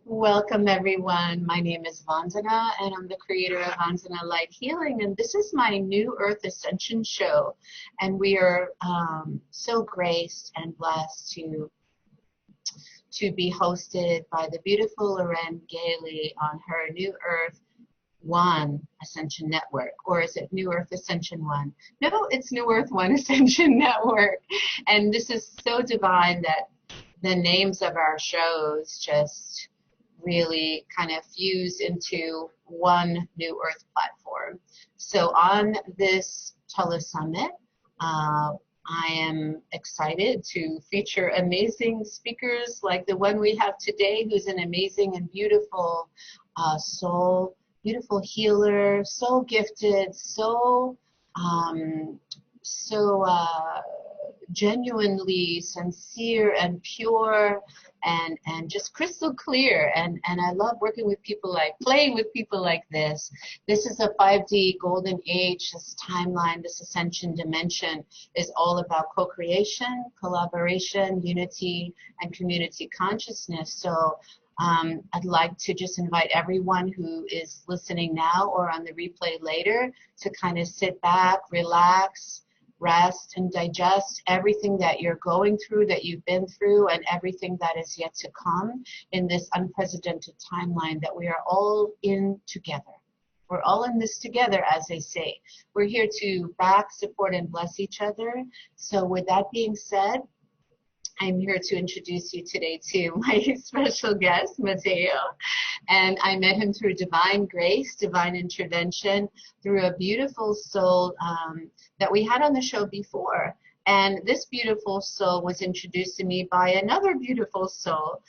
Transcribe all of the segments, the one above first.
Welcome, everyone. My name is Vanzana, and I'm the creator of Vanzana Light Healing. And this is my New Earth Ascension show. And we are so graced and blessed to be hosted by the beautiful Loren Gailey on her New Earth One Ascension Network. Or is it New Earth Ascension One? No, it's New Earth One Ascension Network. And this is so divine that the names of our shows just really kind of fuse into one New Earth platform. So on this telesummit, I am excited to feature amazing speakers like the one we have today, who's an amazing and beautiful soul, beautiful healer, so gifted, genuinely sincere and pure and just crystal clear, and I love working with people, like playing with people like this. This is a 5D golden age. This timeline, this ascension dimension is all about co-creation, collaboration, unity, and community consciousness. So I'd like to just invite everyone who is listening now or on the replay later to kind of sit back, relax, rest, and digest everything that you're going through, that you've been through, and everything that is yet to come in this unprecedented timeline that we are all in together. We're all in this together, as they say. We're here to back, support, and bless each other. So with that being said, I'm here to introduce you today to my special guest, Matteo. And I met him through divine grace, divine intervention, through a beautiful soul that we had on the show before. And this beautiful soul was introduced to me by another beautiful soul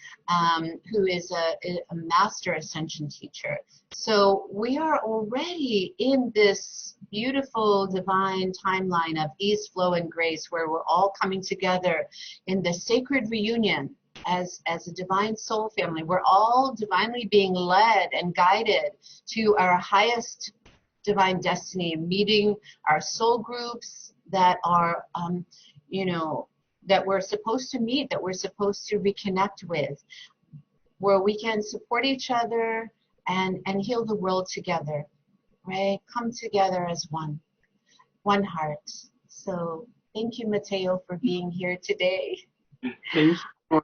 who is a master ascension teacher. So we are already in this beautiful divine timeline of ease, flow, and grace, where we're all coming together in the sacred reunion as a divine soul family. We're all divinely being led and guided to our highest divine destiny, meeting our soul groups that are, that we're supposed to meet, that we're supposed to reconnect with, where we can support each other and heal the world together, right? Come together as one heart. So thank you, Matteo, for being here today. Thank you for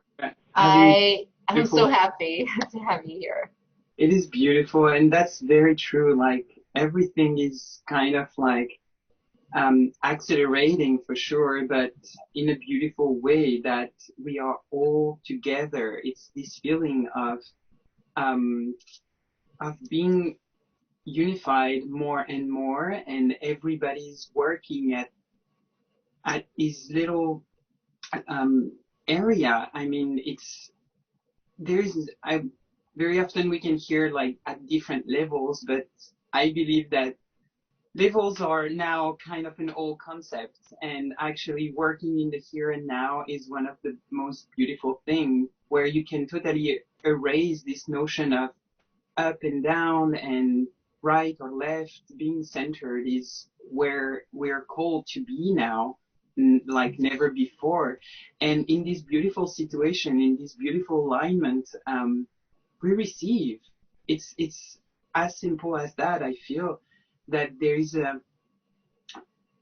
I'm so happy to have you here. It is beautiful, and that's very true. Like, everything is kind of like accelerating for sure, but in a beautiful way, that we are all together. It's this feeling of being unified more and more, and everybody's working at his little area. I mean, very often we can hear like at different levels, but I believe that levels are now kind of an old concept, and actually working in the here and now is one of the most beautiful things, where you can totally erase this notion of up and down and right or left. Being centered is where we're called to be now, like never before. And in this beautiful situation, in this beautiful alignment, we receive. It's as simple as that. I feel that there is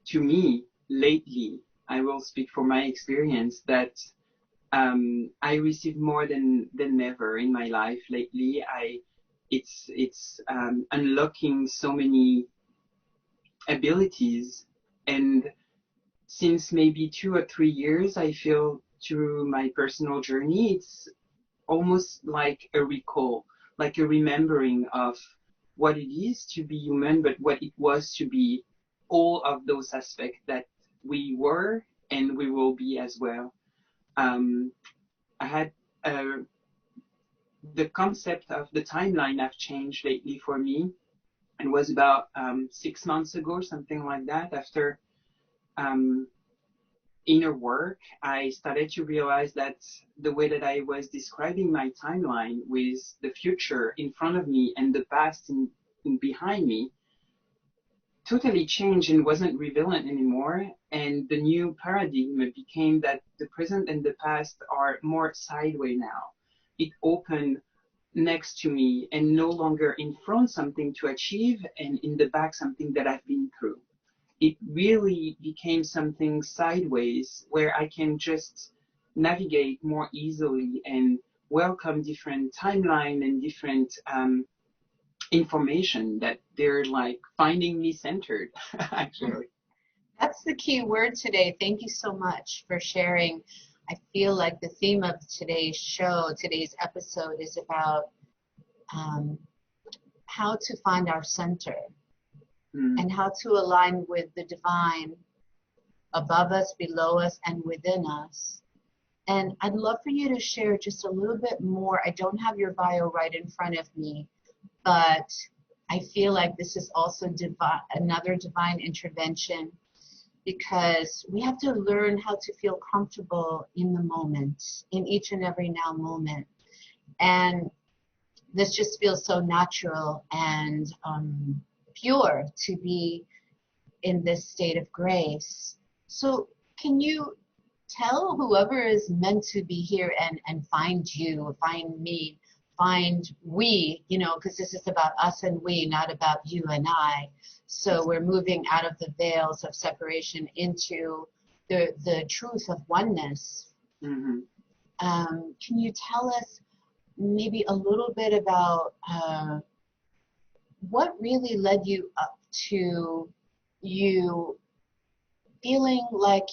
to me lately, I will speak for my experience, that I receive more than ever in my life lately. It's unlocking so many abilities, and since maybe 2 or 3 years, I feel through my personal journey, it's almost like a recall, like a remembering of what it is to be human, but what it was to be all of those aspects that we were and we will be as well. I had the concept of the timeline have changed lately for me. It was about 6 months ago, something like that. After inner work, I started to realize that the way that I was describing my timeline with the future in front of me and the past in behind me totally changed and wasn't relevant anymore. And the new paradigm became that the present and the past are more sideways now. It opened next to me and no longer in front something to achieve and in the back something that I've been through. It really became something sideways where I can just navigate more easily and welcome different timeline and different information that they're like finding me centered, actually. That's the key word today. Thank you so much for sharing. I feel like the theme of today's show, today's episode, is about how to find our center and how to align with the divine above us, below us, and within us. And I'd love for you to share just a little bit more. I don't have your bio right in front of me, but I feel like this is also another divine intervention, because we have to learn how to feel comfortable in the moment, in each and every now moment. And this just feels so natural and pure to be in this state of grace. So can you tell whoever is meant to be here and find you, find me, find we, because this is about us and we, not about you and I. So we're moving out of the veils of separation into the truth of oneness. Mm-hmm. Can you tell us maybe a little bit about what really led you up to you feeling like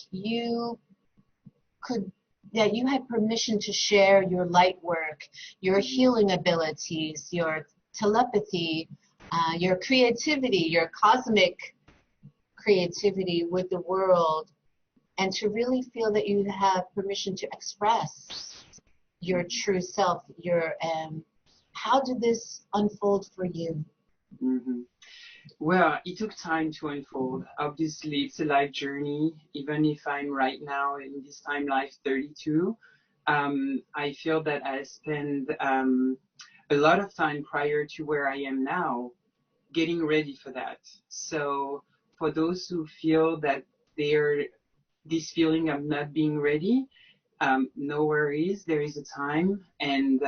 that you had permission to share your light work, your healing abilities, your telepathy, your creativity, your cosmic creativity with the world, and to really feel that you have permission to express your true self? How did this unfold for you? Mm-hmm. Well, it took time to unfold. Obviously, it's a life journey. Even if I'm right now in this time life 32, I feel that I spend a lot of time prior to where I am now getting ready for that. So for those who feel that they're this feeling of not being ready, no worries. There is a time, and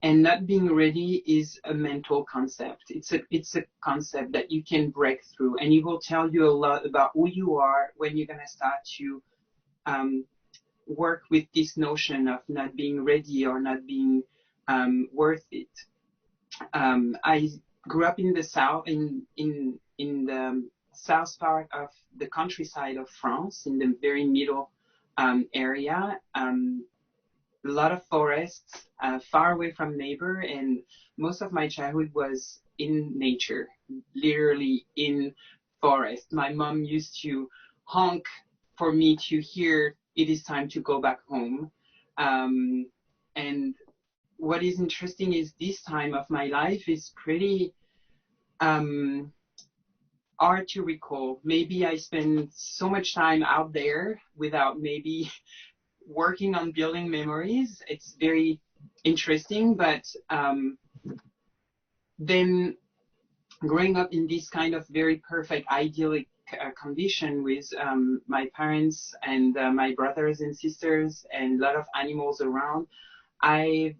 not being ready is a mental concept. It's a concept that you can break through, and it will tell you a lot about who you are when you're gonna start to work with this notion of not being ready or not being worth it. I grew up in the south, in the south part of the countryside of France, in the very middle area. A lot of forests, far away from neighbor, and most of my childhood was in nature, literally in forest. My mom used to honk for me to hear it is time to go back home. And what is interesting is this time of my life is pretty hard to recall. Maybe I spend so much time out there without maybe working on building memories. It's very interesting, but then growing up in this kind of very perfect, idyllic condition with my parents and my brothers and sisters and a lot of animals around, I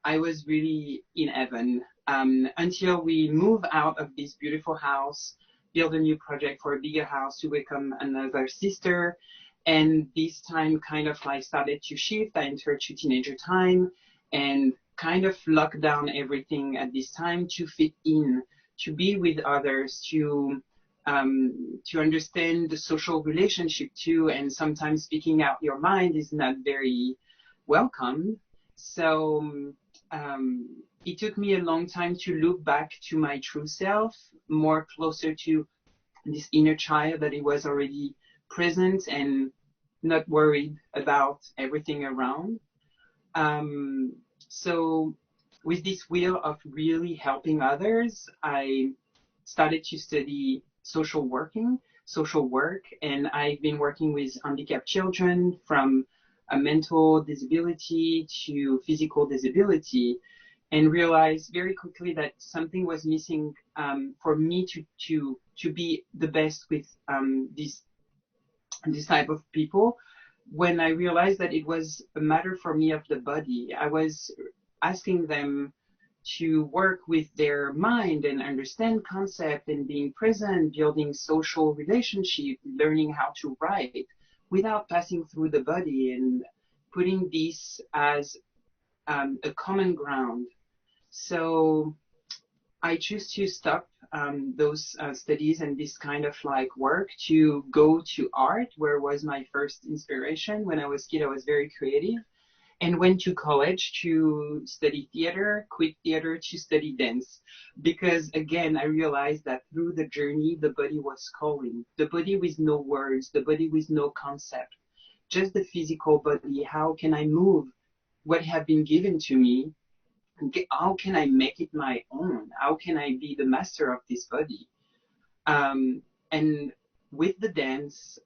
was really in heaven until we move out of this beautiful house, build a new project for a bigger house to become another sister. And this time kind of like started to shift. I entered to teenager time and kind of locked down everything at this time to fit in, to be with others, to understand the social relationship too. And sometimes speaking out your mind is not very welcome. So it took me a long time to look back to my true self, more closer to this inner child that it was already present and not worried about everything around. So with this will of really helping others, I started to study social work, and I've been working with handicapped children from a mental disability to physical disability, and realized very quickly that something was missing for me to be the best with this type of people. when I realized that it was a matter for me of the body, I was asking them to work with their mind and understand concept and being present, building social relationship, learning how to write without passing through the body and putting this as a common ground. So I choose to stop those studies and this kind of like work to go to art, where was my first inspiration. When I was a kid, I was very creative and went to college to study theater, quit theater to study dance. Because again, I realized that through the journey, the body was calling. The body with no words, the body with no concept, just the physical body. How can I move what have been given to me? How can I make it my own? How can I be the master of this body? And with the dance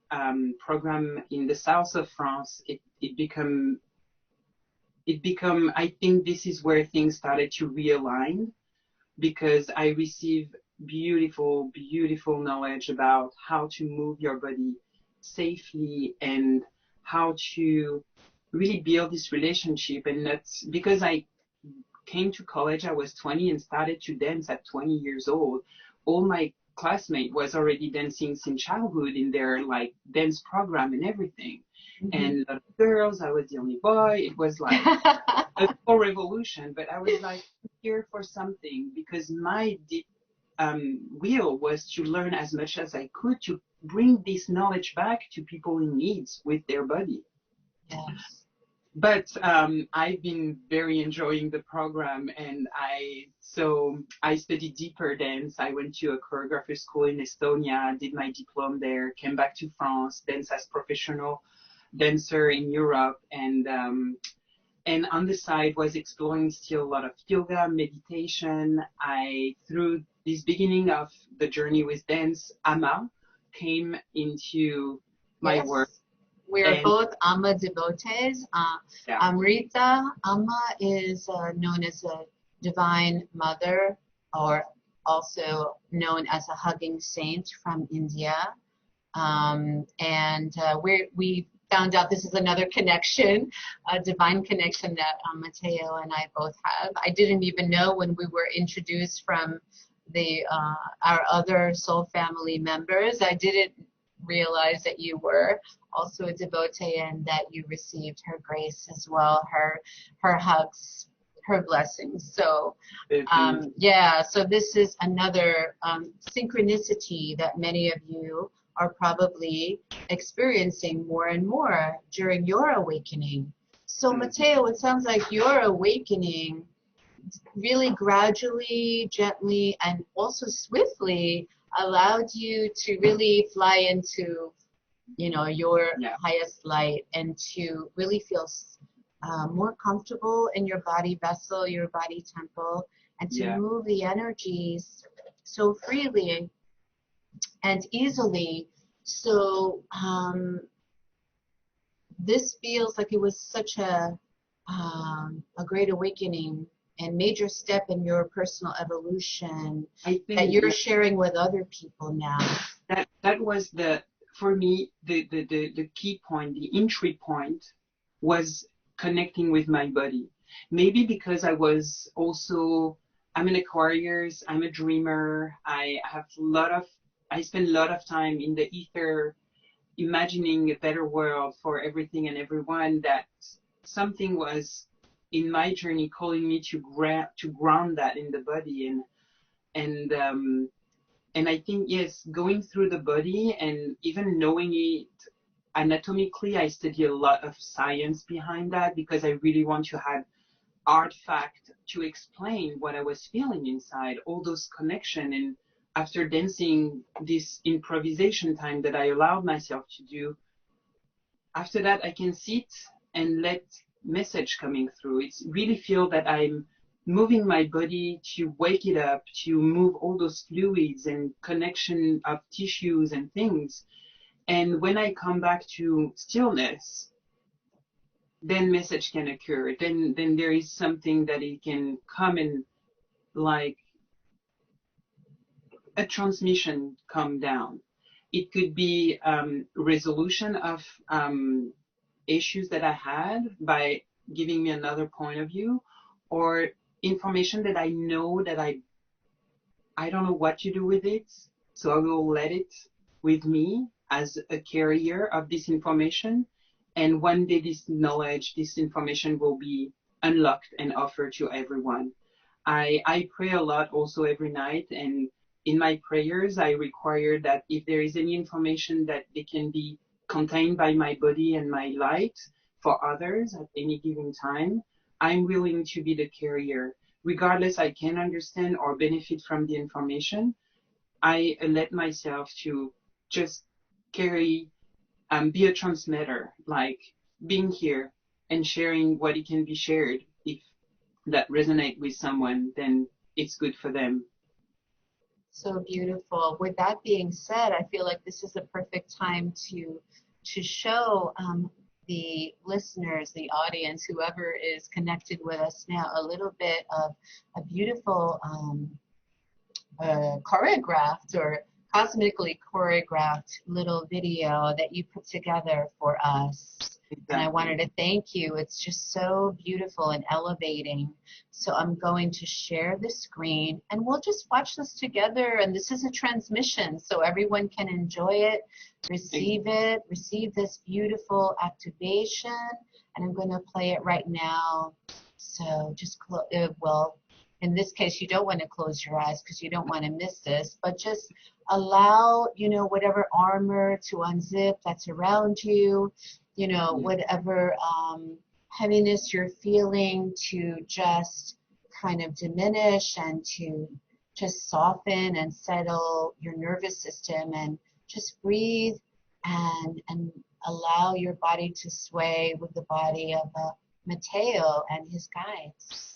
program in the south of France, it become, I think this is where things started to realign, because I received beautiful, beautiful knowledge about how to move your body safely and how to really build this relationship. And that's because I came to college, I was 20 and started to dance at 20 years old. All my classmates was already dancing since childhood in their like dance program and everything. Mm-hmm. And a lot of girls, I was the only boy. It was like a whole revolution, but I was like here for something, because my deep will was to learn as much as I could to bring this knowledge back to people in needs with their body. Yes. But I've been very enjoying the program, and I studied deeper dance. I went to a choreography school in Estonia, did my diploma there, came back to France, danced as professional dancer in Europe, and on the side was exploring still a lot of yoga, meditation. Through this beginning of the journey with dance, Amma came into my work. We're both Amma devotees. Amrita, Amma is known as a divine mother, or also known as a hugging saint from India. We found out this is another connection, a divine connection that Matteo and I both have. I didn't even know when we were introduced from our other soul family members. I didn't realize that you were also a devotee and that you received her grace as well, her hugs, her blessings. So so this is another synchronicity that many of you are probably experiencing more and more during your awakening. So Matteo, it sounds like your awakening really gradually, gently, and also swiftly allowed you to really fly into, your highest light, and to really feel more comfortable in your body vessel, your body temple, and to move the energies so freely and easily. So this feels like it was such a great awakening and major step in your personal evolution that you're sharing with other people now. That was for me, the key point, the entry point was connecting with my body. Maybe because I'm an Aquarius, I'm a dreamer, I spend a lot of time in the ether, imagining a better world for everything and everyone, that something was in my journey calling me to ground that in the body. And I think, yes, going through the body and even knowing it anatomically, I study a lot of science behind that, because I really want to have artifact to explain what I was feeling inside, all those connections. And after dancing this improvisation time that I allowed myself to do, after that I can sit and let message coming through. It's really feel that I'm moving my body to wake it up, to move all those fluids and connection of tissues and things. And when I come back to stillness, then message can occur. Then there is something that it can come in, like a transmission come down. It could be resolution of issues that I had by giving me another point of view, or information that I know that I don't know what to do with it, so I will let it with me as a carrier of this information. And one day this knowledge, this information will be unlocked and offered to everyone. I pray a lot also every night, and in my prayers, I require that if there is any information that they can be contained by my body and my light for others at any given time, I'm willing to be the carrier. Regardless, I can understand or benefit from the information. I let myself to just carry, be a transmitter, like being here and sharing what it can be shared. If that resonate with someone, then it's good for them. So beautiful. With that being said, I feel like this is the perfect time to show the listeners, the audience, whoever is connected with us now, a little bit of a beautiful choreographed or cosmically choreographed little video that you put together for us. Exactly. And I wanted to thank you. It's just so beautiful and elevating. So I'm going to share the screen and we'll just watch this together. And this is a transmission, so everyone can enjoy it, receive this beautiful activation. And I'm going to play it right now. So just well, in this case, you don't want to close your eyes because you don't want to miss this, but just allow, whatever armor to unzip that's around you, whatever heaviness you're feeling to just kind of diminish and to just soften and settle your nervous system and just breathe and allow your body to sway with the body of Matteo and his guides.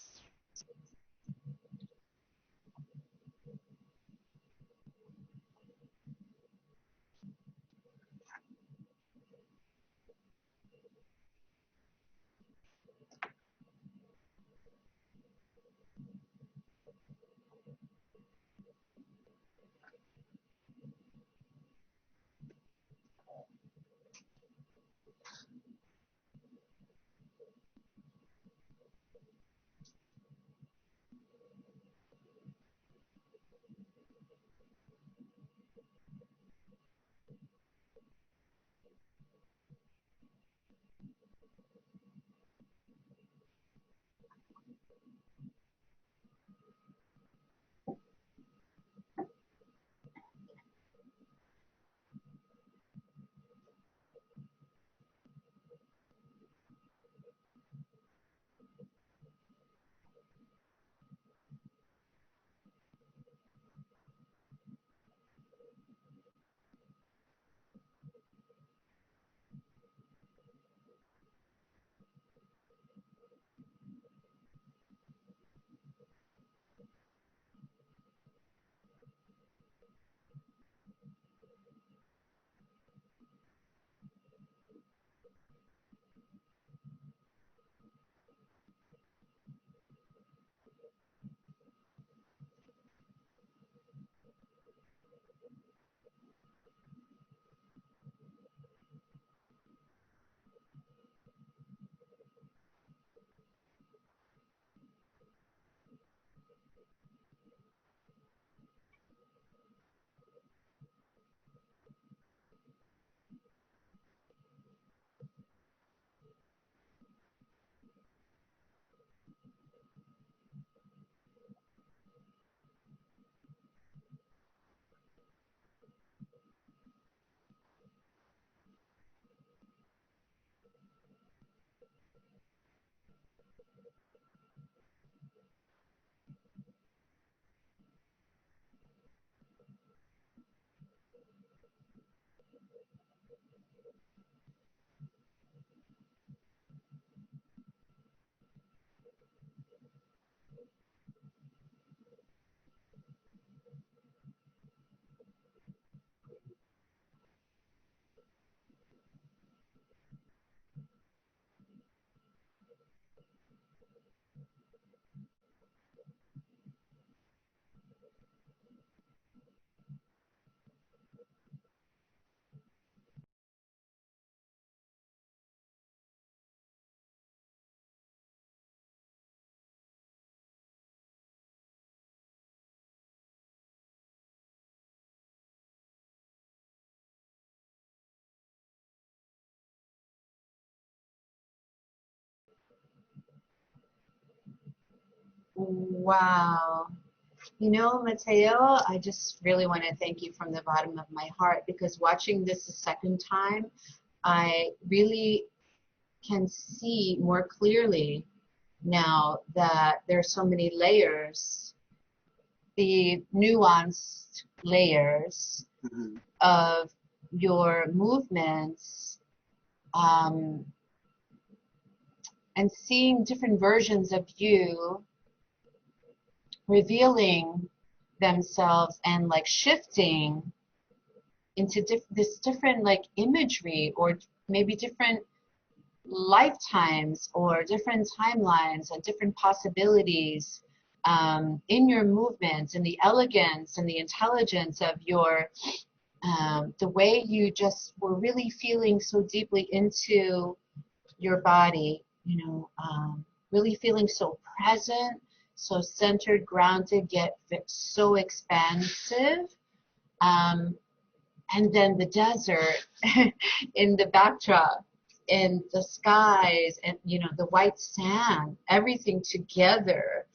Wow. You know, Matteo, I just really want to thank you from the bottom of my heart, because watching this a second time, I really can see more clearly now that there's so many layers, the nuanced layers Mhm. of your movements, um, and seeing different versions of you revealing themselves and like shifting into this different like imagery, or maybe different lifetimes or different timelines and different possibilities, in your movements and the elegance and the intelligence of your, the way you just were really feeling so deeply into your body, really feeling so present, so centered, grounded, yet so expansive. Um, and then the desert in the backdrop, and the skies, and the white sand, everything together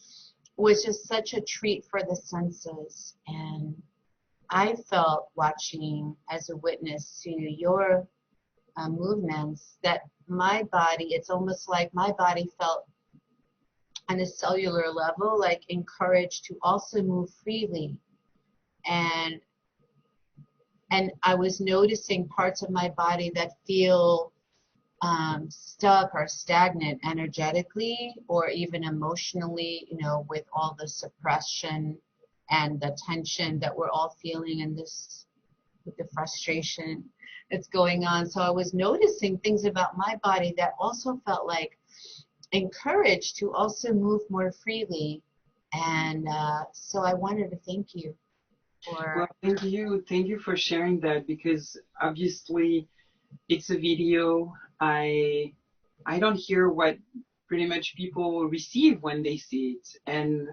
was just such a treat for the senses. And I felt, watching as a witness to your movements, that my body, it's almost like my body felt on a cellular level like encouraged to also move freely. and and I was noticing parts of my body that feel stuck or stagnant energetically, or even emotionally, with all the suppression and the tension that we're all feeling in this, with the frustration that's going on. So I was noticing things about my body that also felt like encouraged to also move more freely. And so I wanted to thank you Well, for. thank you for sharing that, because obviously it's a video. I don't hear what pretty much people receive when they see it, and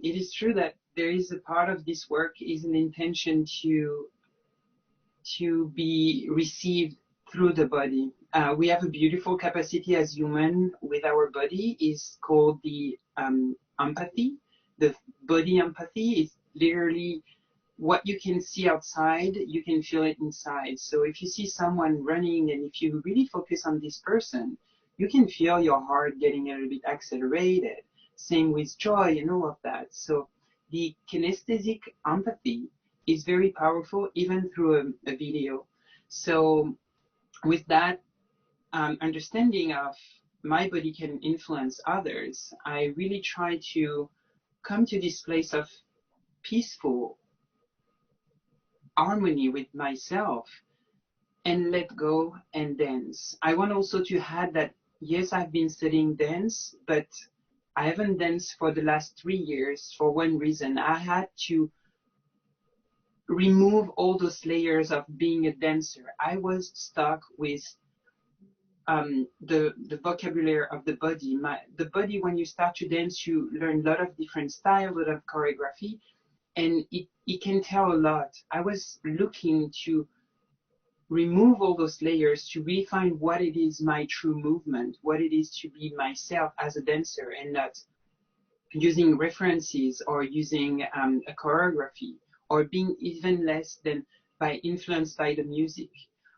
it is true that there is a part of this work is an intention to be received through the body. We have a beautiful capacity as human with our body, is called the empathy. The body empathy is literally what you can see outside, you can feel it inside. So if you see someone running and if you really focus on this person, you can feel your heart getting a little bit accelerated. Same with joy and all of that. So the kinesthetic empathy is very powerful even through a video. So with that understanding of my body can influence others, I really try to come to this place of peaceful harmony with myself and let go and dance. I want also to add that yes, I've been studying dance, but I haven't danced for the last 3 years for one reason. I had to remove all those layers of being a dancer. I was stuck with the vocabulary of the body. The body, when you start to dance, you learn a lot of different styles, a lot of choreography, and it can tell a lot. I was looking to remove all those layers to refine what it is my true movement, what it is to be myself as a dancer, and not using references or using a choreography, or being even less than by influenced by the music.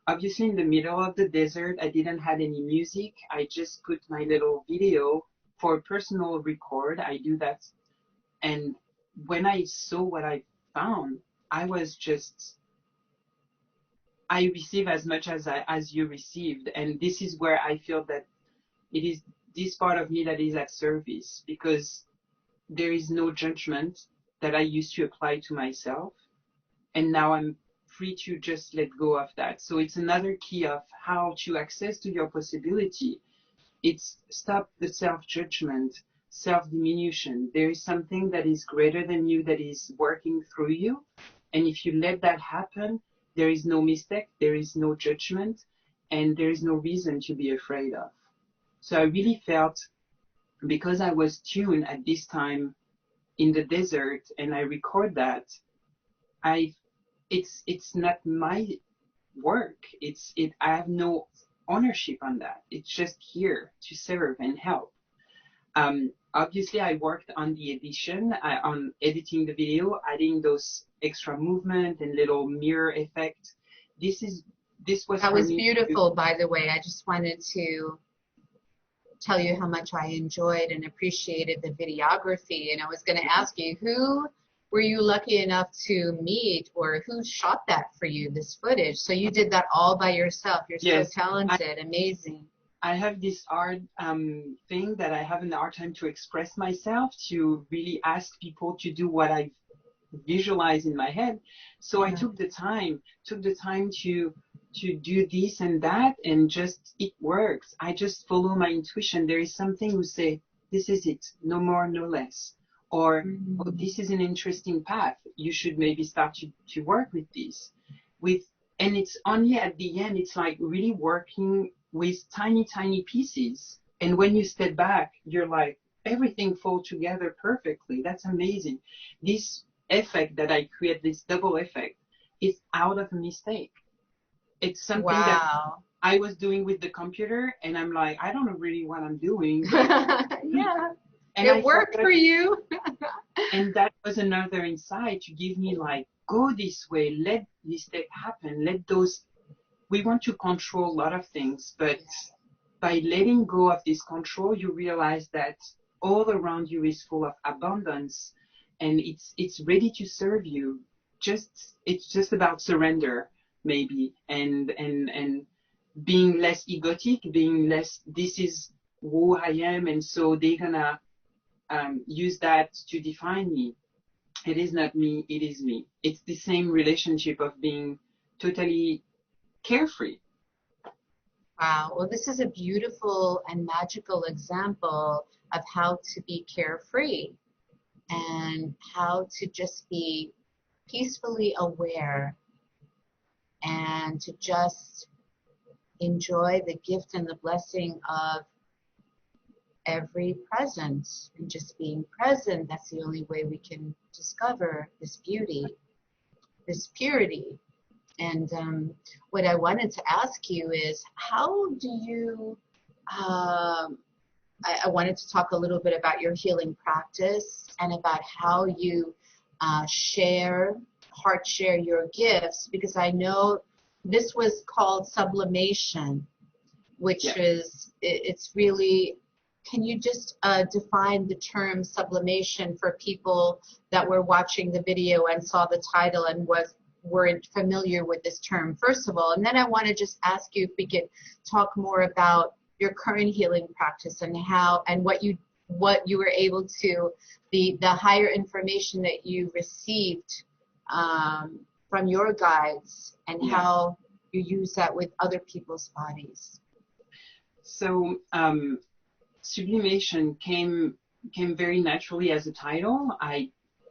Obviously, in the middle of the desert, I didn't have any music. I just put my little video for personal record. I do that. And when I saw what I found, I was just I receive as much as you received, and this is where I feel that it is this part of me that is at service, because there is no judgment that I used to apply to myself, and now I'm free to just let go of that. So it's another key of how to access to your possibility. It's stop the self-judgment, self-diminution. There is something that is greater than you that is working through you. And if you let that happen, there is no mistake, there is no judgment, and there is no reason to be afraid of. So I really felt, because I was tuned at this time in the desert and I record that, I it's not my work. I have no ownership on that. It's just here to serve and help. Obviously, I worked on the edition, on editing the video, adding those extra movement and little mirror effect. This was That for was me. beautiful, by the way. I just wanted to tell you how much I enjoyed and appreciated the videography. And I was going to ask you, who were you lucky enough to meet, or who shot that for you, this footage? So you did that all by yourself. You're so Yes, talented, amazing. I have this art thing that I have an hard time to express myself, to really ask people to do what I visualize in my head. So I Yeah. took the time to do this and that, and just it works. I just follow my intuition. There is something who say, this is it, no more, no less. Or, oh, Mm-hmm. this is an interesting path. You should maybe start to work with this. With And it's only at the end, it's like really working with tiny, tiny pieces. And when you step back, you're like, everything falls together perfectly. That's amazing. This effect that I create, this double effect, is out of a mistake. It's something that Wow. I was doing with the computer, and I'm like, I don't know really what I'm doing, but Yeah, and it I thought worked that, for you. and that was another insight to give me like, go this way, let this step happen, let those. We want to control a lot of things, but by letting go of this control, you realize that all around you is full of abundance, and it's ready to serve you. It's just about surrender, maybe, and being less egotic, being less, this is who I am, and so they're gonna use that to define me. It is not me, it is me. It's the same relationship of being totally carefree. Wow. Well, this is a beautiful and magical example of how to be carefree and how to just be peacefully aware and to just enjoy the gift and the blessing of every presence and just being present. That's the only way we can discover this beauty, this purity. And what I wanted to ask you is, how do you, I wanted to talk a little bit about your healing practice and about how you heart share your gifts, because I know this was called sublimation, which Yeah. it's really, can you just define the term sublimation for people that were watching the video and saw the title and weren't familiar with this term, first of all? And then I want to just ask you if we could talk more about your current healing practice and how and what you were able to, the higher information that you received from your guides, and Yeah. how you use that with other people's bodies. So sublimation came very naturally as a title.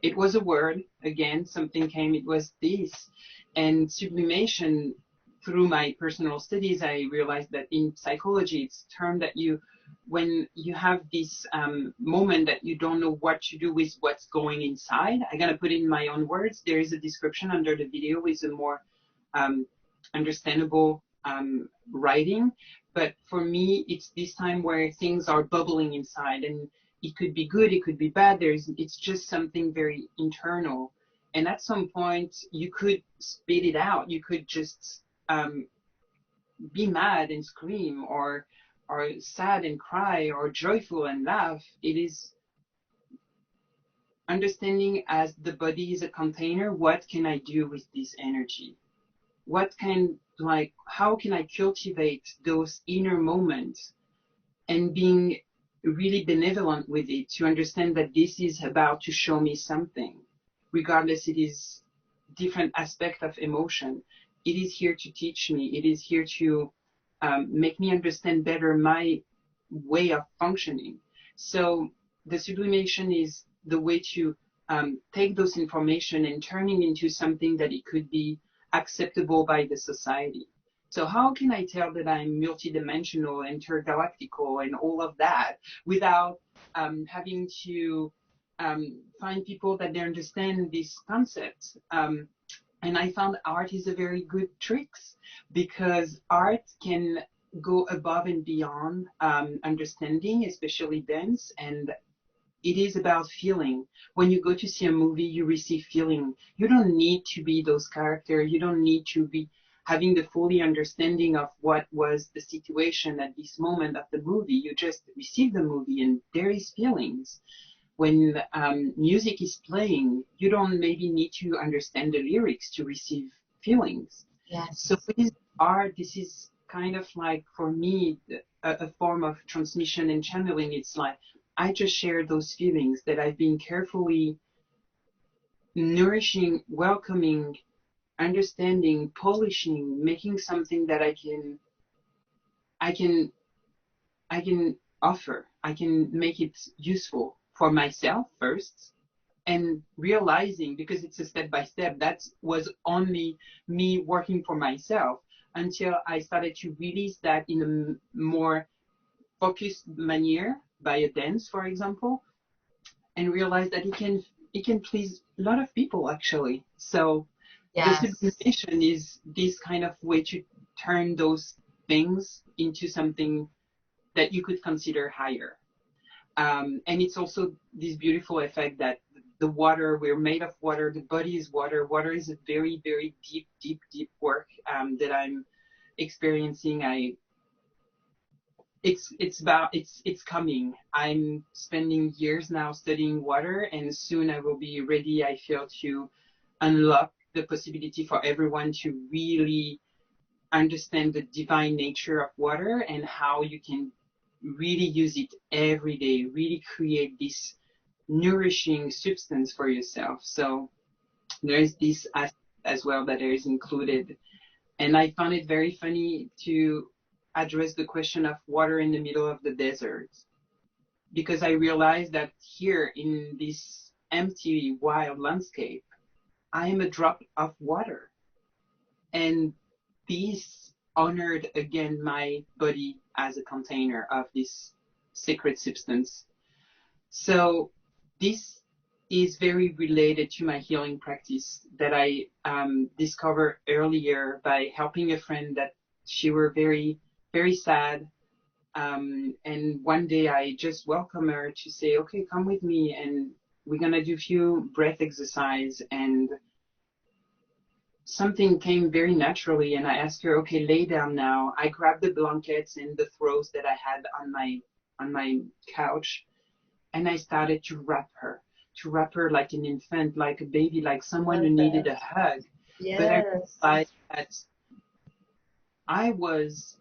It was a word, again, something came, it was this. And sublimation, through my personal studies, I realized that in psychology, it's a term that when you have this moment that you don't know what to do with what's going inside. I'm going to put it in my own words. There is a description under the video with a more understandable writing. But for me, it's this time where things are bubbling inside, and it could be good, it could be bad. It's just something very internal. And at some point, you could spit it out. You could just be mad and scream, or sad and cry, or joyful and laugh. It is understanding as the body is a container. What can I do with this energy? How can I cultivate those inner moments, and being really benevolent with it, to understand that this is about to show me something, regardless it is different aspect of emotion. It is here to teach me. It is here to make me understand better my way of functioning. So the sublimation is the way to take those information and turning into something that it could be acceptable by the society. So how can I tell that I'm multidimensional, intergalactical, and all of that without having to find people that they understand this concept? And I found art is a very good trick, because art can go above and beyond understanding, especially dance, and it is about feeling. When you go to see a movie, you receive feeling. You don't need to be those characters. You don't need to be having the fully understanding of what was the situation at this moment of the movie. You just receive the movie and there is feelings. When music is playing, you don't maybe need to understand the lyrics to receive feelings. Yes. So with art, this is kind of like, for me, a form of transmission and channeling. It's like I just share those feelings that I've been carefully nourishing, welcoming, understanding, polishing, making something that I can, I can offer. I can make it useful for myself first, and realizing, because it's a step by step, that was only me working for myself until I started to release that in a more focused manner by a dance, for example, and realize that it can please a lot of people actually. So the Yes. sublimation is this kind of way to turn those things into something that you could consider higher. And it's also this beautiful effect that the water, we're made of water, the body is water. Water is a very, very deep, deep, deep work that I'm experiencing. It's coming. I'm spending years now studying water, and soon I will be ready, I feel, to unlock the possibility for everyone to really understand the divine nature of water and how you can really use it every day, really create this nourishing substance for yourself. So there is this aspect as well that is included. And I found it very funny to address the question of water in the middle of the desert, because I realized that here in this empty, wild landscape, I am a drop of water. And this honored again my body as a container of this sacred substance. So this is very related to my healing practice that I discovered earlier by helping a friend that she were very, very sad. And one day I just welcome her to say, okay, come with me and we're going to do a few breath exercise. And something came very naturally, and I asked her, okay, lay down now. I grabbed the blankets and the throws that I had on my couch, and I started to wrap her like an infant, like a baby, like someone who needed a hug. Yes. But I realized that I was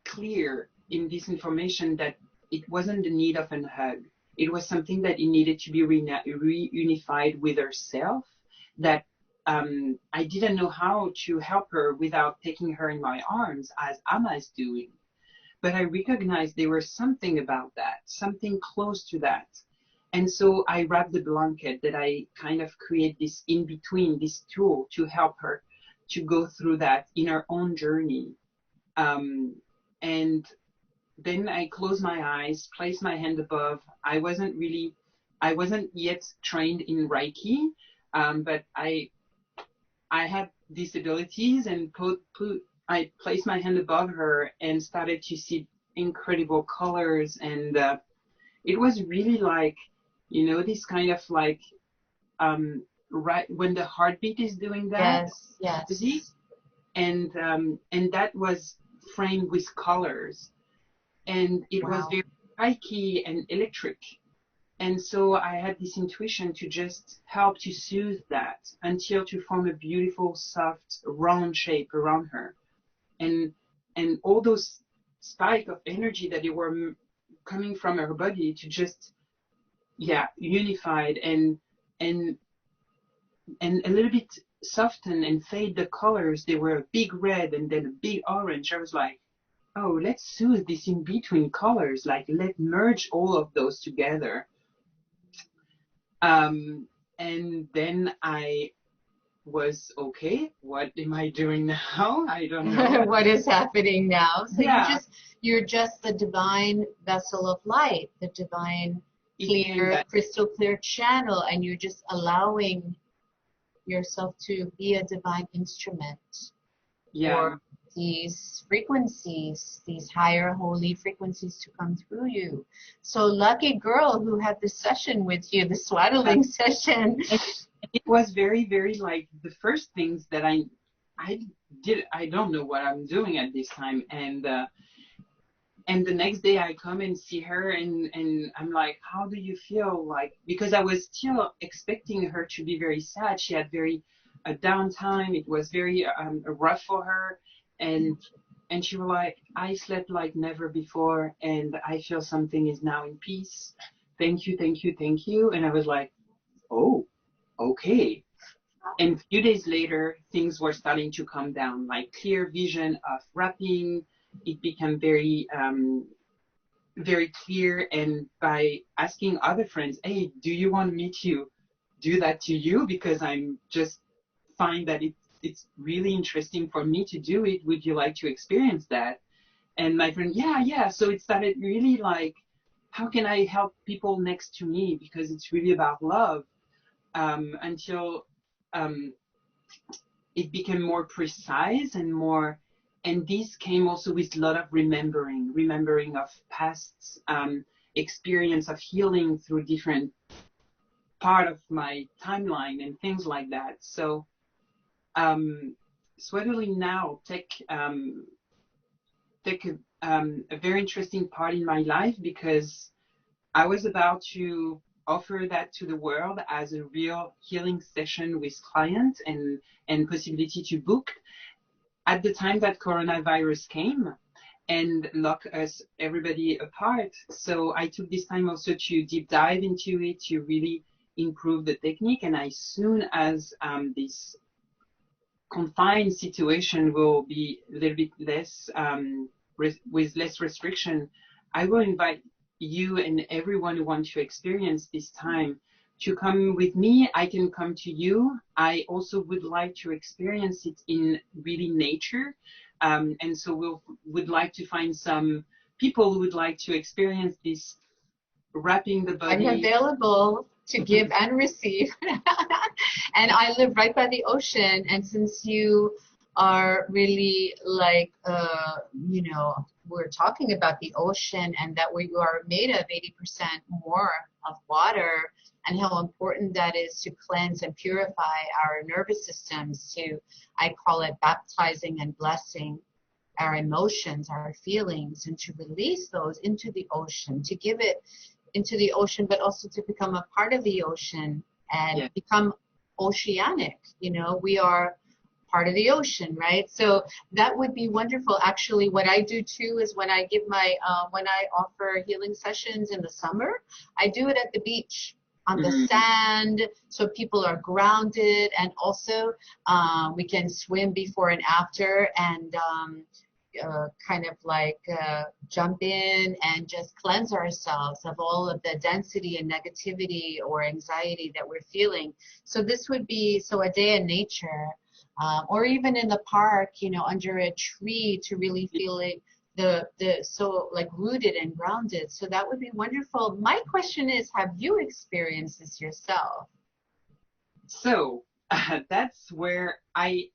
clear in this information that it wasn't the need of a hug. It was something that it needed to be reunified with herself, that I didn't know how to help her without taking her in my arms as Amma is doing. But I recognized there was something about that, something close to that. And so I wrapped the blanket that I kind of create this in between, this tool to help her to go through that in her own journey. And then I closed my eyes, placed my hand above. I wasn't yet trained in Reiki, but I had these abilities, and I placed my hand above her and started to see incredible colors. And it was really like, this kind of like, right when the heartbeat is doing that. Yes. And that was framed with colors. And it was very spiky and electric. And so I had this intuition to just help to soothe that until to form a beautiful, soft, round shape around her. And all those spike of energy that they were coming from her body to just, unified and a little bit soften and fade the colors. They were a big red and then a big orange. I was like, oh, let's soothe this in between colors. Like, let's merge all of those together. And then I was, okay, what am I doing now? I don't know. What is happening now? So you're just the divine vessel of light, the divine clear, crystal clear channel, and you're just allowing yourself to be a divine instrument. Yeah. these frequencies, these higher holy frequencies to come through you. So lucky girl who had this session with you, the swaddling session. It was very, very like the first things that I did. I don't know what I'm doing at this time, and the next day I come and see her, and I'm like, how do you feel? Like, because I was still expecting her to be very sad. She had very a downtime. It was very rough for her, and she was like, I slept like never before, and I feel something is now in peace. Thank you, thank you, thank you. And I was like, oh, okay. And a few days later, things were starting to come down, like clear vision of wrapping. It became very, very clear. And by asking other friends, hey, do you want me to do that to you? Because I'm just find that it's really interesting for me to do it. Would you like to experience that? And my friend, yeah, yeah. So it started really like, how can I help people next to me? Because it's really about love. Until it became more precise and more, and this came also with a lot of remembering of past experience of healing through different part of my timeline and things like that. So Swaddling now take a very interesting part in my life, because I was about to offer that to the world as a real healing session with clients, and possibility to book at the time that coronavirus came and lock us everybody apart. So I took this time also to deep dive into it, to really improve the technique. And as soon as this confined situation will be a little bit less, with less restriction, I will invite you and everyone who wants to experience this time to come with me. I can come to you. I also would like to experience it in really nature. And so would like to find some people who would like to experience this wrapping the body. I'm available to give and receive. And I live right by the ocean. And since you are really like, we're talking about the ocean, and that we are made of 80% more of water, and how important that is to cleanse and purify our nervous systems, to, I call it baptizing and blessing our emotions, our feelings, and to release those into the ocean, to give it into the ocean, but also to become a part of the ocean and become oceanic. We are part of the ocean, right? So that would be wonderful. Actually, what I do too is when I give when I offer healing sessions in the summer, I do it at the beach on the sand, so people are grounded, and also we can swim before and after, and kind of like jump in and just cleanse ourselves of all of the density and negativity or anxiety that we're feeling. So this would be, a day in nature, or even in the park, under a tree, to really feel it, so like rooted and grounded. So that would be wonderful. My question is, have you experienced this yourself? So that's where I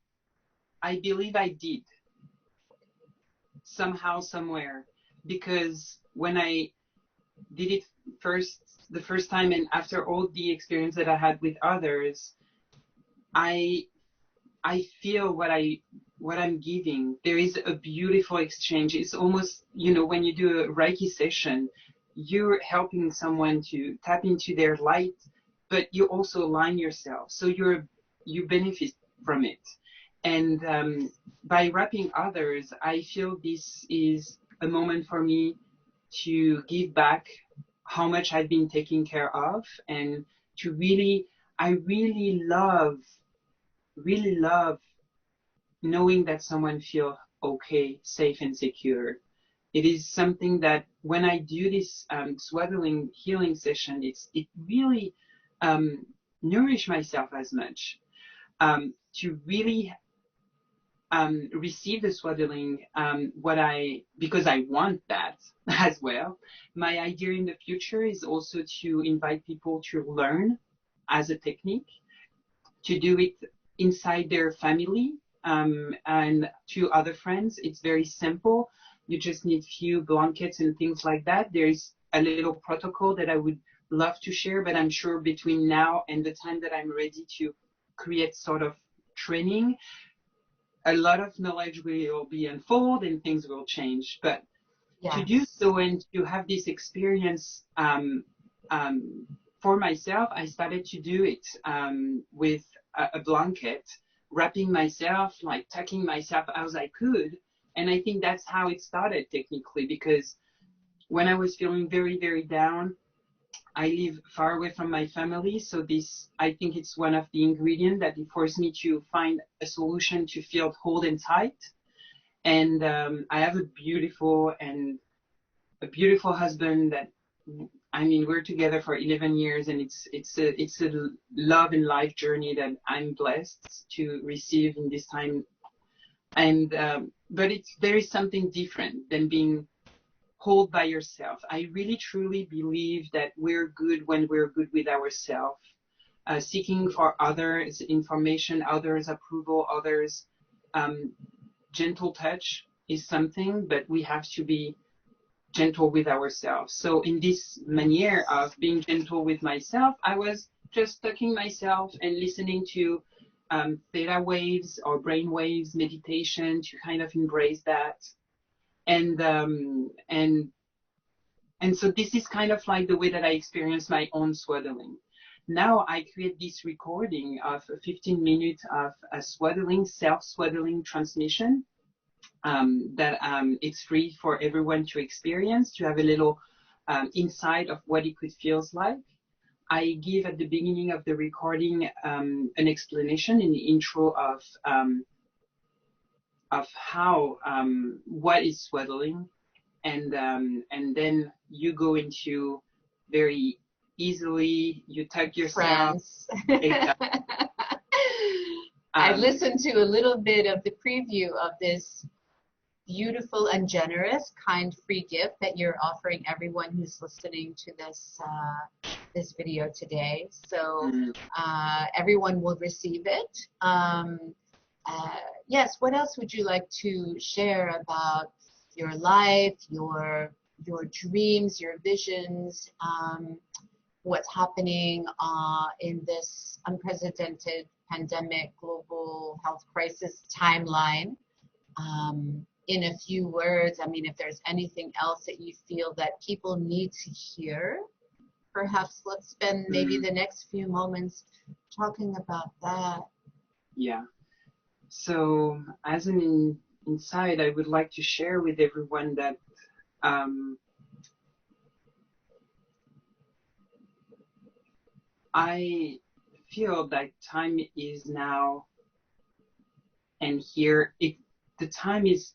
believe I did. Somehow, somewhere, because when I did it the first time, and after all the experience that I had with others, I feel what I'm giving. There is a beautiful exchange. It's almost, when you do a Reiki session, you're helping someone to tap into their light, but you also align yourself, so you benefit from it. And by wrapping others, I feel this is a moment for me to give back how much I've been taken care of, and I really love knowing that someone feels okay, safe, and secure. It is something that when I do this swaddling healing session, it really nourish myself as much, to really receive the swaddling, because I want that as well. My idea in the future is also to invite people to learn as a technique, to do it inside their family, and two other friends. It's very simple. You just need few blankets and things like that. There's a little protocol that I would love to share, but I'm sure between now and the time that I'm ready to create sort of training, a lot of knowledge will be unfold and things will change. But to do Yes. so and to have this experience for myself, I started to do it with a blanket, wrapping myself, like tucking myself as I could. And I think that's how it started technically, because when I was feeling very, very down, I live far away from my family. So this, I think it's one of the ingredients that it forced me to find a solution to feel whole and tight. And I have a beautiful husband that, I mean, we're together for 11 years, and it's a love and life journey that I'm blessed to receive in this time. And but there is something different than being held by yourself. I really truly believe that we're good when we're good with ourselves. Seeking for others information, others approval, others um, gentle touch is something, but we have to be gentle with ourselves. So in this manner of being gentle with myself, I was just tucking myself and listening to theta waves or brain waves meditation to kind of embrace that. And and so this is kind of like the way that I experience my own swaddling. Now I create this recording of 15 minutes of a swaddling, self-swaddling transmission that it's free for everyone to experience, to have a little insight of what it could feels like. I give at the beginning of the recording an explanation in the intro of how what is swaddling, and then you go into very easily, you tuck yourself. Friends. Exactly. I listened to a little bit of the preview of this beautiful and generous, kind, free gift that you're offering everyone who's listening to this video today. So everyone will receive it. Yes. What else would you like to share about your life, your dreams, your visions? What's happening in this unprecedented pandemic, global health crisis timeline? In a few words, I mean, if there's anything else that you feel that people need to hear, perhaps let's spend maybe the next few moments talking about that. Yeah. So as an inside, I would like to share with everyone that I feel that time is now and here. The time is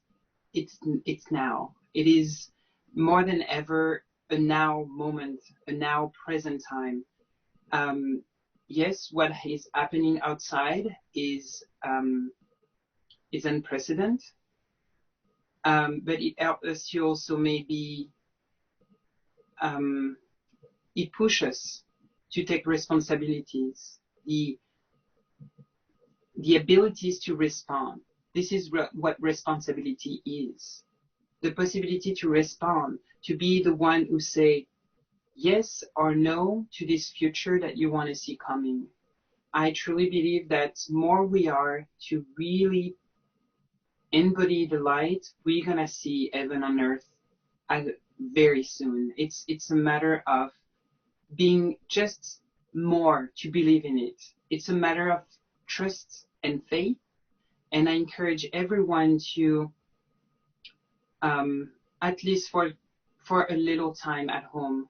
it's now. It is more than ever a now moment, a now present time. Yes, what is happening outside is unprecedented, but it helps us to also maybe it pushes us to take responsibilities, the abilities to respond. This is what responsibility is. The possibility to respond, to be the one who say yes or no to this future that you want to see coming. I truly believe that more we are to really embody the light, we're gonna see heaven on earth very soon. It's a matter of being just more to believe in it. It's a matter of trust and faith. And I encourage everyone to, at least for a little time at home,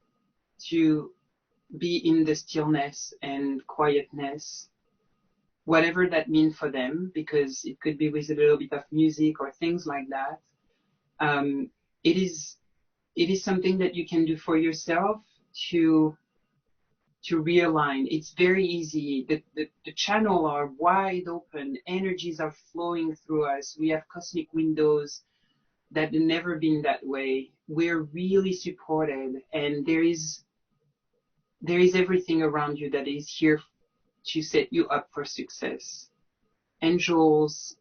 to be in the stillness and quietness, whatever that means for them, because it could be with a little bit of music or things like that. It is something that you can do for yourself to realign. It's very easy. The channel are wide open. Energies are flowing through us. We have cosmic windows that have never been that way. We're really supported, and there is everything around you that is here to set you up for success. angels,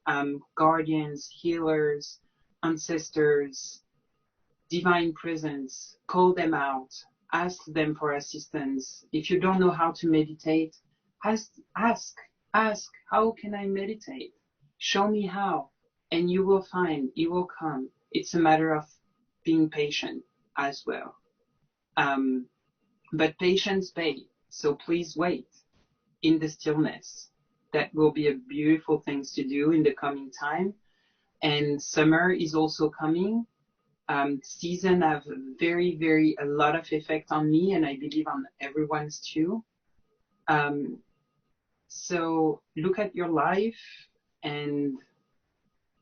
guardians, healers, ancestors, divine presence. Call them out, ask them for assistance. If you don't know how to meditate, ask, ask, ask, how can I meditate? Show me how, and you will find, it will come. It's a matter of being patient as well. But patience pays, so please wait in the stillness. That will be a beautiful thing to do in the coming time. And summer is also coming. Season have a lot of effect on me, and I believe on everyone's too. So look at your life and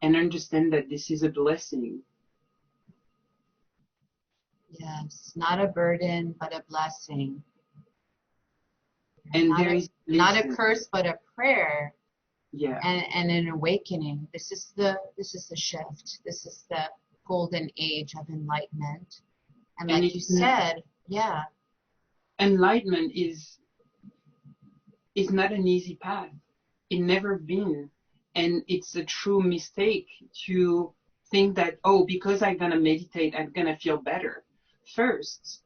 understand that this is a blessing. Yes, not a burden, but a blessing. And there is not a curse, but a prayer. Yeah. And an awakening. This is the shift. This is the golden age of enlightenment. And like you said, yeah. Enlightenment is not an easy path. It never been. And it's a true mistake to think that, oh, because I'm going to meditate, I'm going to feel better. First,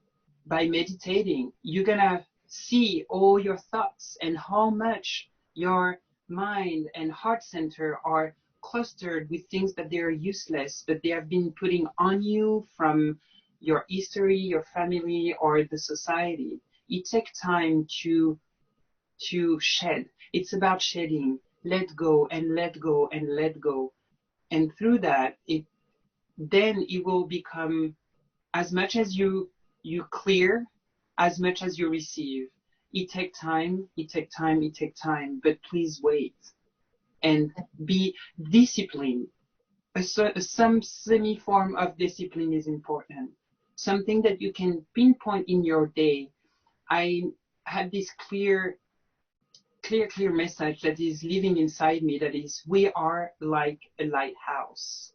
by meditating, you're going to see all your thoughts and how much your mind and heart center are clustered with things that they are useless, but they have been putting on you from your history, your family, or the society. It takes time to shed. It's about shedding. Let go and let go and let go. And through that, then it will become, as much as you clear, as much as you receive. It takes time, but please wait and be disciplined. Some semi-form of discipline is important. Something that you can pinpoint in your day. I had this clear message that is living inside me, that is, we are like a lighthouse.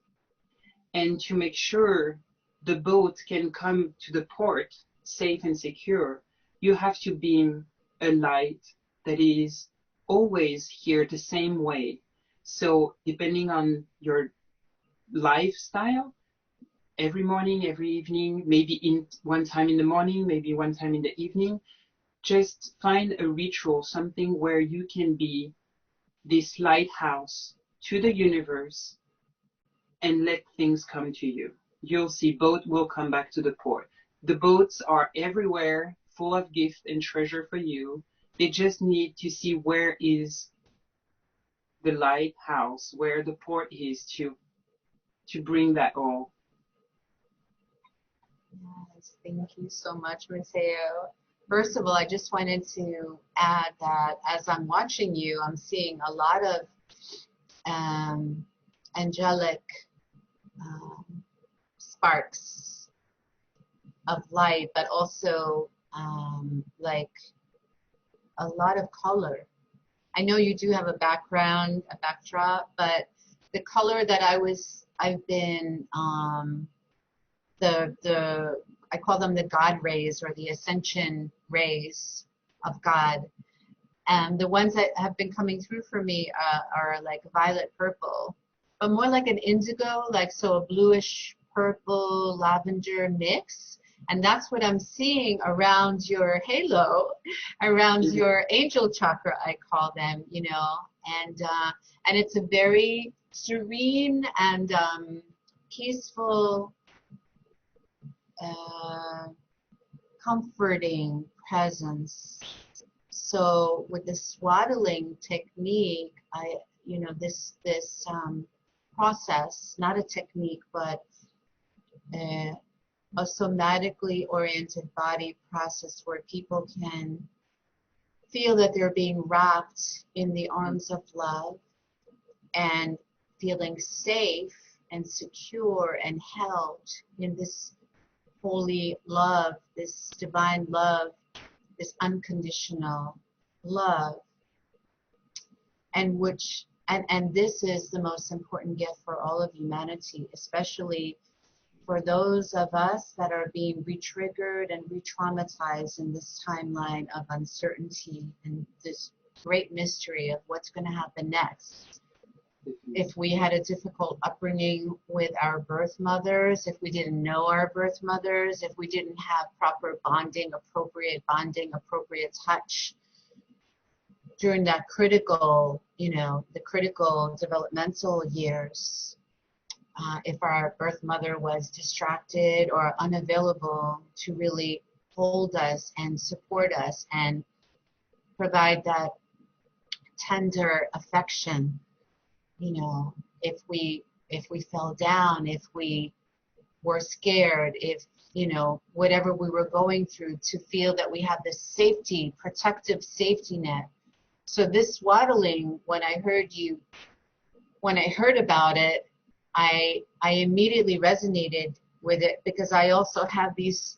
And to make sure the boat can come to the port safe and secure, you have to beam a light that is always here the same way. So depending on your lifestyle, every morning, every evening, maybe in one time in the morning, maybe one time in the evening, just find a ritual, something where you can be this lighthouse to the universe and let things come to you. You'll see boat will come back to the port. The boats are everywhere, full of gift and treasure for you. They just need to see where is the lighthouse, where the port is to bring that all. Yes, thank you so much, Matteo. First of all, I just wanted to add that as I'm watching you, I'm seeing a lot of angelic sparks of light, but also like a lot of color. I know you do have a backdrop, but the color that I've been I call them the God rays, or the ascension rays of God. And the ones that have been coming through for me are like violet purple, but more like an indigo, like so a bluish purple lavender mix. And that's what I'm seeing around your halo, around your angel chakra, I call them, you know. And it's a very serene and peaceful, comforting presence. So with the swaddling technique, this process, not a technique, but a somatically oriented body process where people can feel that they're being wrapped in the arms of love and feeling safe and secure and held in this holy love, this divine love, this unconditional love, and this is the most important gift for all of humanity, especially for those of us that are being re-triggered and re-traumatized in this timeline of uncertainty and this great mystery of what's going to happen next. if we had a difficult upbringing with our birth mothers, if we didn't know our birth mothers, if we didn't have proper bonding, appropriate touch during that critical, the critical developmental years. If our birth mother was distracted or unavailable to really hold us and support us and provide that tender affection, if we fell down, if we were scared, if whatever we were going through, to feel that we have this protective safety net. So this swaddling, when I heard about it, I immediately resonated with it, because I also have these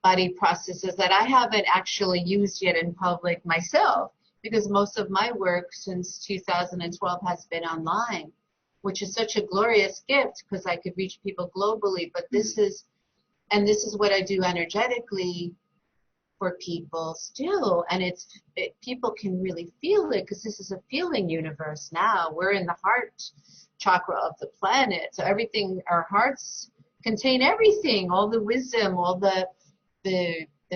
body processes that I haven't actually used yet in public myself, because most of my work since 2012 has been online, which is such a glorious gift because I could reach people globally. But this is what I do energetically for people still, and people can really feel it, because this is a feeling universe now. We're in the heart chakra of the planet, so everything, our hearts contain everything, all the wisdom, all the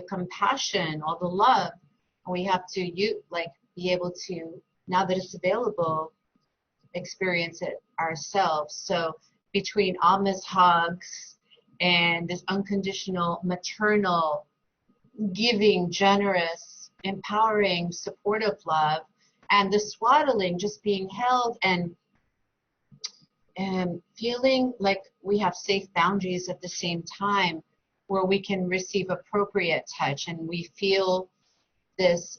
compassion, all the love. And we have to be able to, now that it's available, experience it ourselves. So between Alma's hugs and this unconditional, maternal, giving, generous, empowering, supportive love, and the swaddling, just being held and feeling like we have safe boundaries at the same time, where we can receive appropriate touch, and we feel this,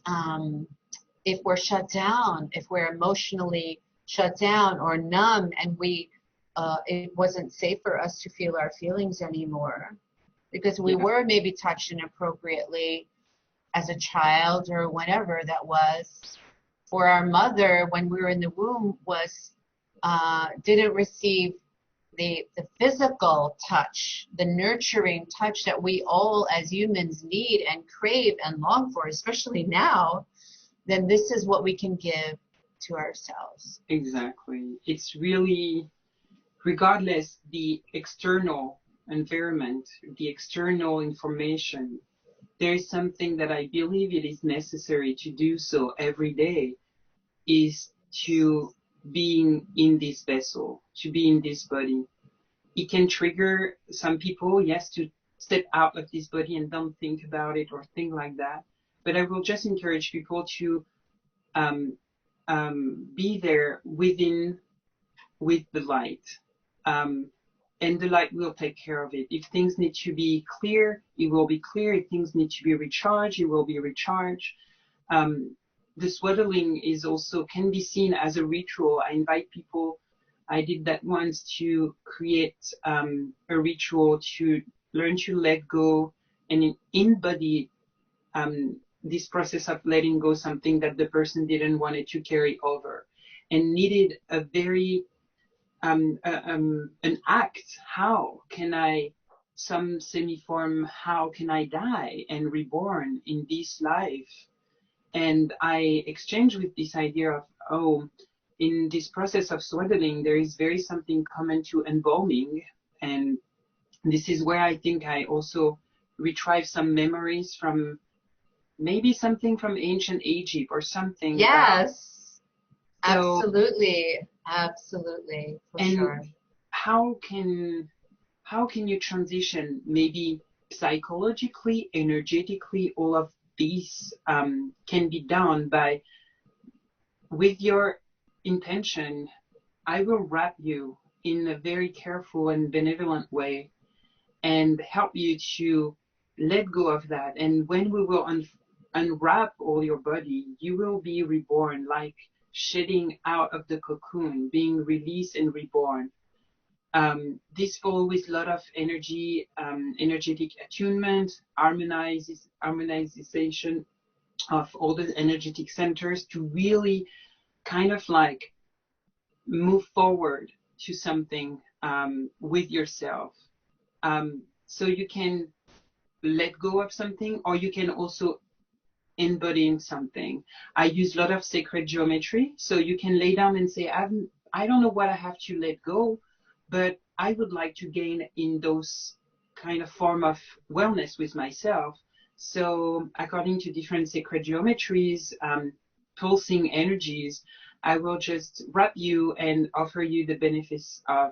if we're shut down, if we're emotionally shut down or numb, and it wasn't safe for us to feel our feelings anymore, because we were maybe touched inappropriately as a child or whenever that was, or our mother when we were in the womb didn't receive the physical touch, the nurturing touch that we all as humans need and crave and long for, especially now. Then this is what we can give to ourselves. Exactly. It's really, regardless the external environment, the external information, there is something that I believe it is necessary to do so every day, is to being in this vessel, to be in this body. It can trigger some people, yes, to step out of this body and don't think about it or think like that. But I will just encourage people to be there with the light. And the light will take care of it. If things need to be clear, it will be clear. If things need to be recharged, it will be recharged. The swaddling can be seen as a ritual. I invite people, I did that once, to create a ritual to learn to let go and embody this process of letting go something that the person didn't want it to carry over, and needed a very an act. How can I, some semi-form, how can I die and reborn in this life? And I exchanged with this idea of, in this process of swaddling, there is very something common to embalming. And this is where I think I also retrieve some memories from maybe something from ancient Egypt or something. Yes, absolutely, for sure. How can you transition, maybe psychologically, energetically, all of these can be done by, with your intention, I will wrap you in a very careful and benevolent way and help you to let go of that. And when we will unwrap all your body, you will be reborn, like shedding out of the cocoon, being released and reborn. This follows with a lot of energy, energetic attunement, harmonization of all the energetic centers, to really kind of like move forward to something with yourself. So you can let go of something, or you can also embodying something. I use a lot of sacred geometry. So you can lay down and say, I don't know what I have to let go, but I would like to gain in those kind of form of wellness with myself. So according to different sacred geometries, pulsing energies, I will just wrap you and offer you the benefits of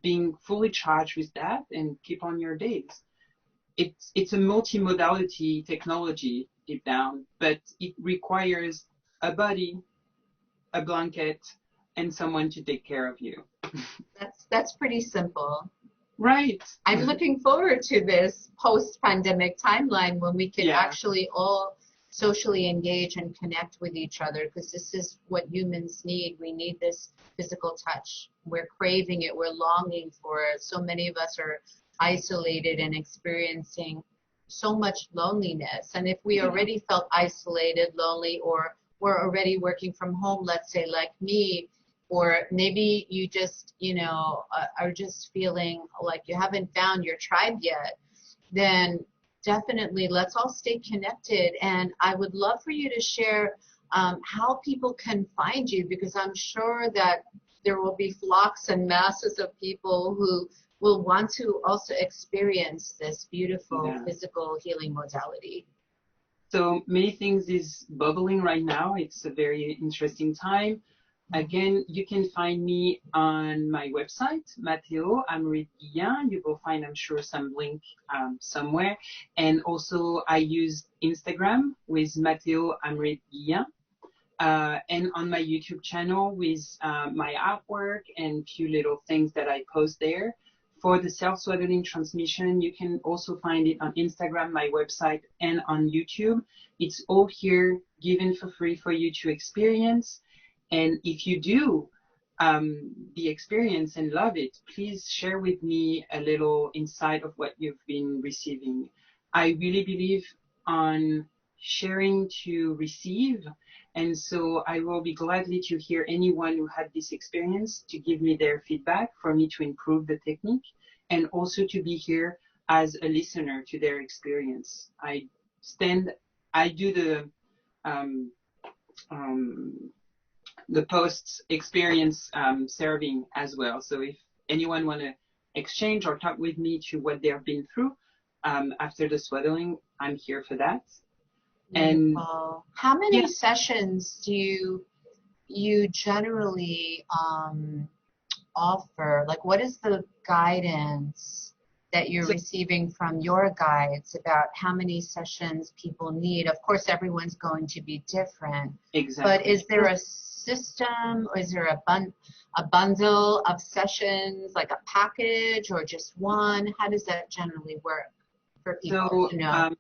being fully charged with that and keep on your days. It's a multimodality technology deep down, but it requires a body, a blanket, and someone to take care of you. That's pretty simple. Right. I'm looking forward to this post-pandemic timeline when we can actually all socially engage and connect with each other, because this is what humans need. We need this physical touch. We're craving it. We're longing for it. So many of us are isolated and experiencing so much loneliness. And if we already felt isolated, lonely, or we're already working from home, let's say like me, or maybe you just, are just feeling like you haven't found your tribe yet, then definitely let's all stay connected. And I would love for you to share how people can find you, because I'm sure that there will be flocks and masses of people who will want to also experience this beautiful physical healing modality. So many things is bubbling right now. It's a very interesting time. Again, you can find me on my website, Matteo, Amrit, Guillin. You will find, I'm sure, some link somewhere. And also, I use Instagram with Matteo, Amrit, Guillin. And on my YouTube channel with my artwork and few little things that I post there. For the self-swaddling transmission, you can also find it on Instagram, my website, and on YouTube. It's all here given for free for you to experience. And if you do the experience and love it, please share with me a little insight of what you've been receiving. I really believe on sharing to receive. And so I will be gladly to hear anyone who had this experience to give me their feedback for me to improve the technique, and also to be here as a listener to their experience. I do the post experience serving as well. So if anyone want to exchange or talk with me to what they've been through after the swaddling, I'm here for that. And how many sessions do you generally offer? Like, what is the guidance that you're receiving from your guides about how many sessions people need? Of course, everyone's going to be different. Exactly. But is there a system, or is there a bundle of sessions, like a package, or just one? How does that generally work for people to know?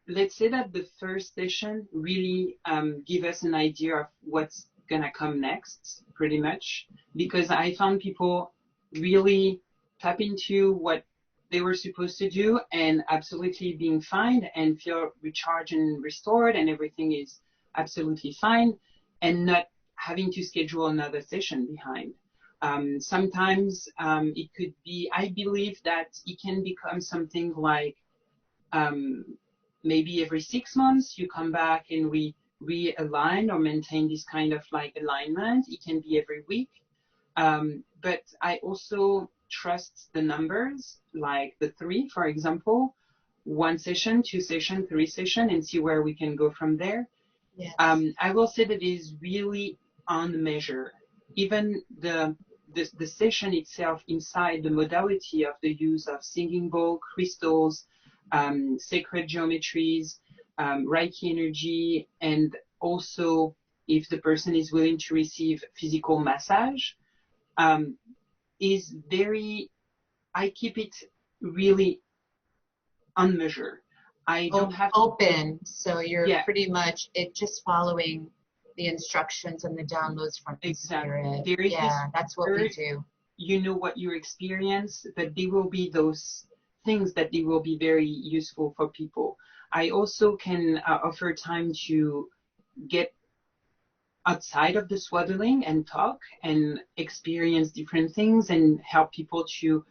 Let's say that the first session really give us an idea of what's gonna come next, pretty much, because I found people really tap into what they were supposed to do and absolutely being fine and feel recharged and restored and everything is absolutely fine, and not having to schedule another session behind. Sometimes it could be, I believe that it can become something like maybe every 6 months you come back and we realign or maintain this kind of like alignment. It can be every week. But I also trust the numbers, like the 3, for example, 1 session, 2 session, 3 session, and see where we can go from there. Yes. I will say that it is really on measure. Even the session itself inside the modality of the use of singing bowl, crystals, sacred geometries, Reiki energy, and also if the person is willing to receive physical massage, is very, I keep it really on measure. I don't have open, so you're pretty much just following the instructions and the downloads from the spirit. That's what we do. You know what you experience, but there will be those things that they will be very useful for people. I also can offer time to get outside of the swaddling and talk and experience different things and help people to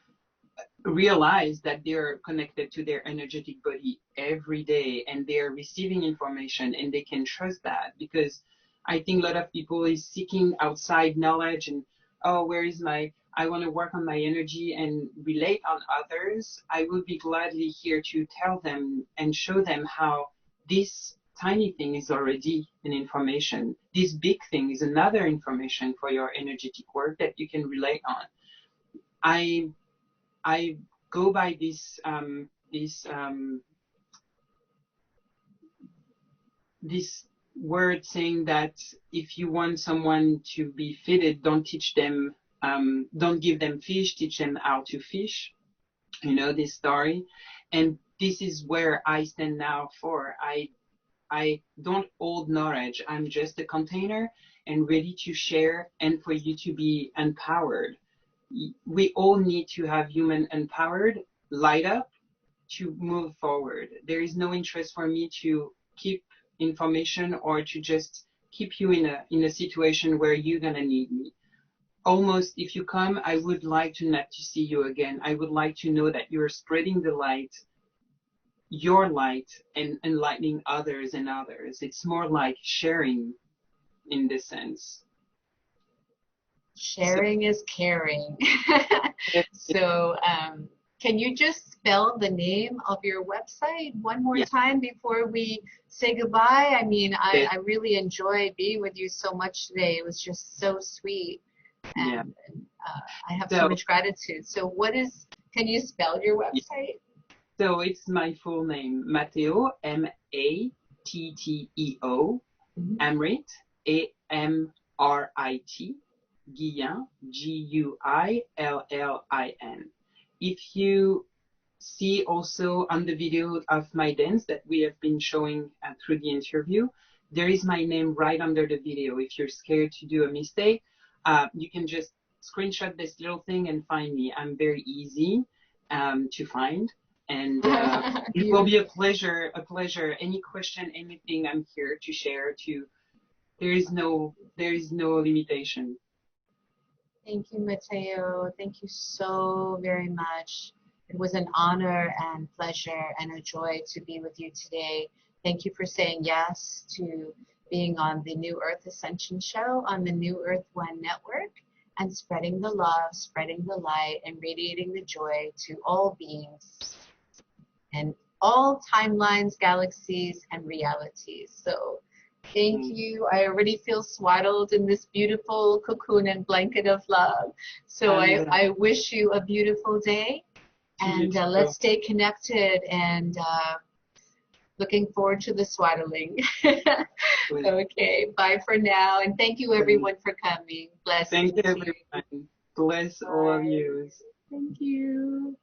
realize that they're connected to their energetic body every day and they're receiving information and they can trust that. Because I think a lot of people is seeking outside knowledge and, oh, where is my, I want to work on my energy and relate on others. I would be gladly here to tell them and show them how this tiny thing is already an information. This big thing is another information for your energetic work that you can relate on. I go by this word saying that if you want someone to be fitted, don't teach them, don't give them fish, teach them how to fish. You know this story, and this is where I stand now for. I don't hold knowledge. I'm just a container and ready to share and for you to be empowered. We all need to have human empowered, light up to move forward. There is no interest for me to keep information or to just keep you in a situation where you're gonna need me. Almost if you come, I would like to not to see you again. I would like to know that you're spreading the light, your light, and enlightening others and others. It's more like sharing in this sense. Sharing is caring. So, can you just spell the name of your website one more time before we say goodbye? I mean, I really enjoyed being with you so much today. It was just so sweet. And I have so much gratitude. So can you spell your website? So it's my full name, Matteo, Matteo, Amrit, Amrit, Guillin, Guillin. If you see also on the video of my dance that we have been showing through the interview, there is my name right under the video. If you're scared to do a mistake, you can just screenshot this little thing and find me. I'm very easy to find, and it will be a pleasure. Any question, anything, I'm here to share. There is no limitation. Thank you, Matteo. Thank you so very much. It was an honor and pleasure and a joy to be with you today. Thank you for saying yes to being on the New Earth Ascension Show on the New Earth One Network and spreading the love, spreading the light, and radiating the joy to all beings and all timelines, galaxies, and realities. So thank you. I already feel swaddled in this beautiful cocoon and blanket of love. So I wish you a beautiful day. And let's stay connected and looking forward to the swaddling. Okay, bye for now. And thank you everyone for coming. Bless you. Thank you everyone. Bless all of you. Thank you.